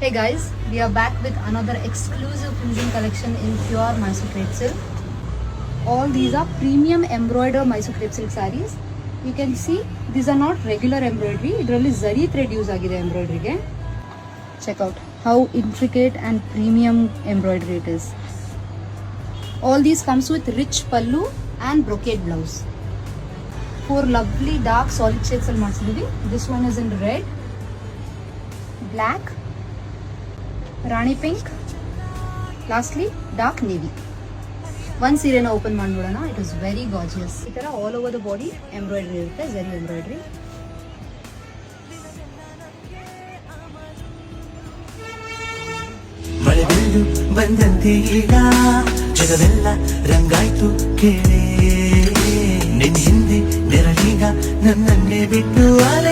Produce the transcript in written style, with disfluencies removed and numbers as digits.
Hey guys, we are back with another exclusive cleansing collection in pure Mysore crepe silk. All these are premium embroidered Mysore crepe silk sarees. You can see these are not regular embroidery. Idರಲ್ಲಿ zari thread use ಆಗಿದೆ embroidery ಗೆ. Check out how intricate and premium embroidery it is. All these comes with rich pallu and brocade blouse. 4 lovely dark solid shades ಅಲ್ಲಿ ಮಾಡಿಸಿದೀವಿ. This one is in red, black, ರಾಣಿ pink, lastly dark navy. ಒಂದು ಸೀರೆನ open ಮಾಡ್ಬಿಡೋಣ. It is very gorgeous. ಈ ಥರ all over the body embroidery ಇರುತ್ತೆ, zari embroidery. ಮಳೆ ಬೀಳು ಬಂದಂತೆ ಈಗ ಜಗವೆಲ್ಲ ರಂಗಾಯ್ತು ಕೇಳೇ, ನಿನ್ನ ಹಿಂದೆ ನೆರಳೀಗ ನನ್ನನ್ನೇ ಬಿಟ್ಟು ಅಲೆ